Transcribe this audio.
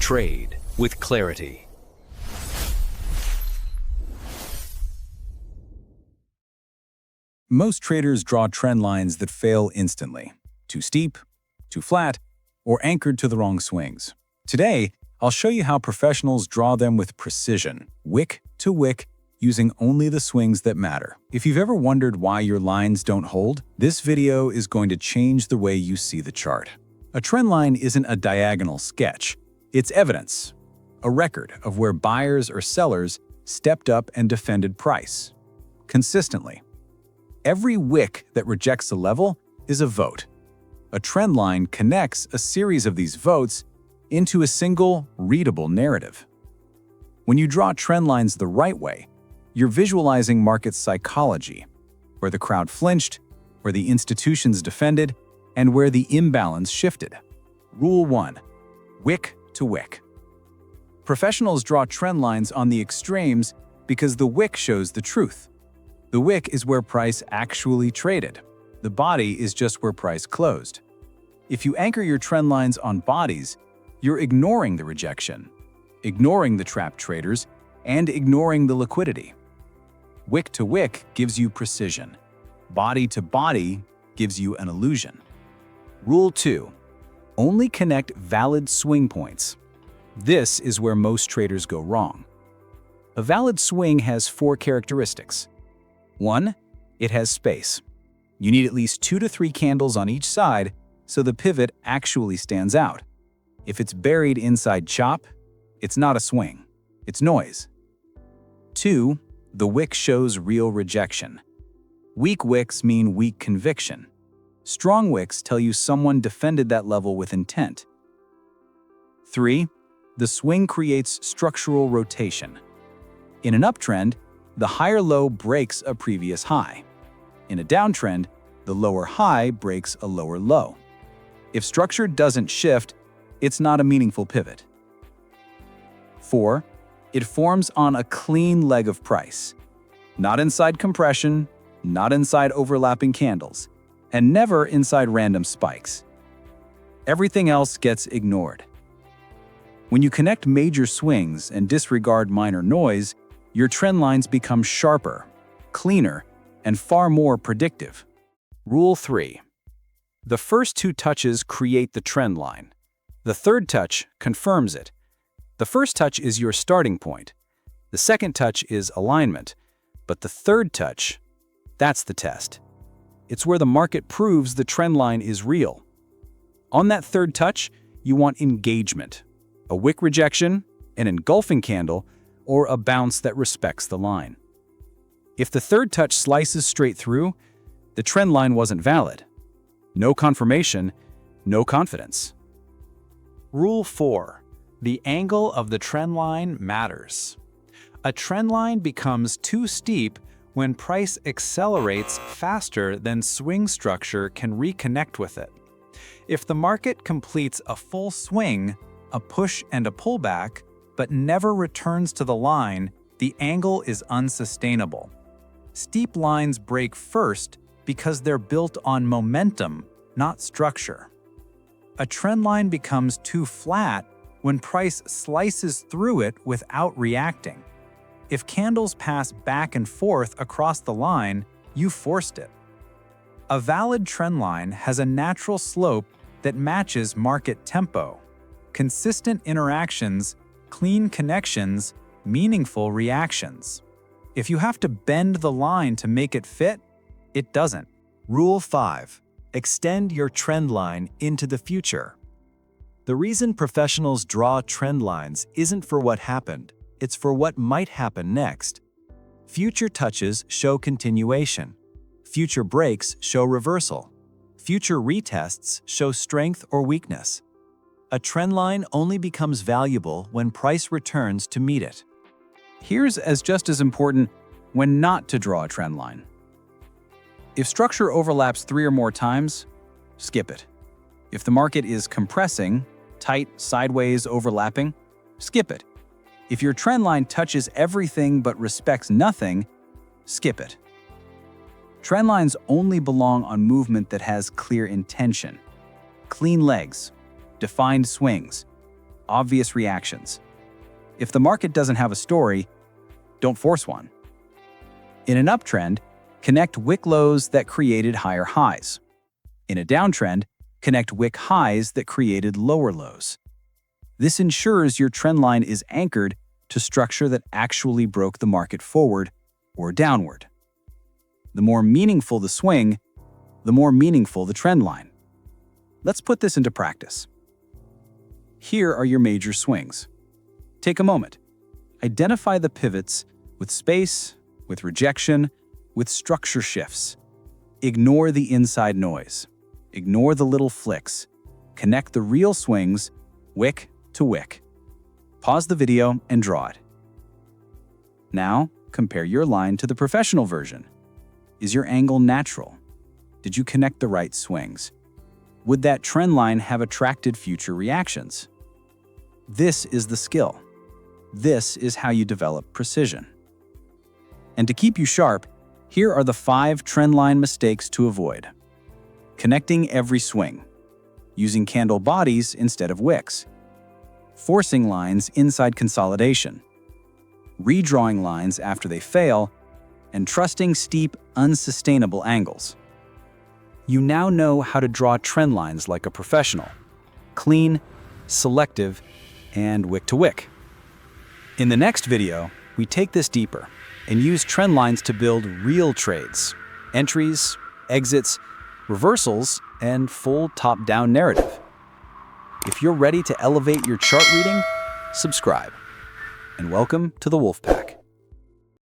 Trade with clarity. Most traders draw trend lines that fail instantly. Too steep, too flat, or anchored to the wrong swings. Today, I'll show you how professionals draw them with precision, wick to wick, using only the swings that matter. If you've ever wondered why your lines don't hold, this video is going to change the way you see the chart. A trend line isn't a diagonal sketch. It's evidence, a record of where buyers or sellers stepped up and defended price consistently. Every wick that rejects a level is a vote. A trend line connects a series of these votes into a single, readable narrative. When you draw trend lines the right way, you're visualizing market psychology, where the crowd flinched, where the institutions defended, and where the imbalance shifted. Rule 1. Wick to wick. Professionals draw trend lines on the extremes because the wick shows the truth. The wick is where price actually traded. The body is just where price closed. If you anchor your trend lines on bodies, you're ignoring the rejection, ignoring the trapped traders, and ignoring the liquidity. Wick to wick gives you precision. Body to body gives you an illusion. Rule 2. Only connect valid swing points. This is where most traders go wrong. A valid swing has 4 characteristics. 1. It has space. You need at least 2 to 3 candles on each side so the pivot actually stands out. If it's buried inside chop, it's not a swing. It's noise. 2. The wick shows real rejection. Weak wicks mean weak conviction. Strong wicks tell you someone defended that level with intent. 3. The swing creates structural rotation. In an uptrend, the higher low breaks a previous high. In a downtrend, the lower high breaks a lower low. If structure doesn't shift, it's not a meaningful pivot. 4. It forms on a clean leg of price. Not inside compression, not inside overlapping candles, and never inside random spikes. Everything else gets ignored. When you connect major swings and disregard minor noise, your trend lines become sharper, cleaner, and far more predictive. Rule 3. The first 2 touches create the trend line. The third touch confirms it. The first touch is your starting point. The second touch is alignment. But the third touch, that's the test. It's where the market proves the trend line is real. On that third touch, you want engagement. A wick rejection, an engulfing candle, or a bounce that respects the line. If the third touch slices straight through, the trend line wasn't valid. No confirmation, no confidence. Rule 4. The angle of the trend line matters. A trend line becomes too steep when price accelerates faster than swing structure can reconnect with it. If the market completes a full swing, a push and a pullback, but never returns to the line, the angle is unsustainable. Steep lines break first because they're built on momentum, not structure. A trend line becomes too flat when price slices through it without reacting. If candles pass back and forth across the line, you forced it. A valid trend line has a natural slope that matches market tempo. Consistent interactions, clean connections, meaningful reactions. If you have to bend the line to make it fit, it doesn't. Rule 5. Extend your trend line into the future. The reason professionals draw trend lines isn't for what happened, it's for what might happen next. Future touches show continuation. Future breaks show reversal. Future retests show strength or weakness. A trend line only becomes valuable when price returns to meet it. Here's just as important when not to draw a trend line. If structure overlaps 3 or more times, skip it. If the market is compressing, tight, sideways, overlapping, skip it. If your trend line touches everything but respects nothing, skip it. Trend lines only belong on movement that has clear intention, clean legs, defined swings, obvious reactions. If the market doesn't have a story, don't force one. In an uptrend, connect wick lows that created higher highs. In a downtrend, connect wick highs that created lower lows. This ensures your trend line is anchored to structure that actually broke the market forward or downward. The more meaningful the swing, the more meaningful the trend line. Let's put this into practice. Here are your major swings. Take a moment. Identify the pivots with space, with rejection, with structure shifts. Ignore the inside noise. Ignore the little flicks. Connect the real swings, wick to wick. Pause the video and draw it. Now, compare your line to the professional version. Is your angle natural? Did you connect the right swings? Would that trend line have attracted future reactions? This is the skill. This is how you develop precision. And to keep you sharp, here are the 5 trend line mistakes to avoid. Connecting every swing. Using candle bodies instead of wicks. Forcing lines inside consolidation. Redrawing lines after they fail, and trusting steep, unsustainable angles. You now know how to draw trend lines like a professional. Clean, selective, and wick to wick. In the next video, we take this deeper and use trend lines to build real trades, entries, exits, reversals, and full top-down narrative. If you're ready to elevate your chart reading, subscribe. And welcome to the Wolfpack.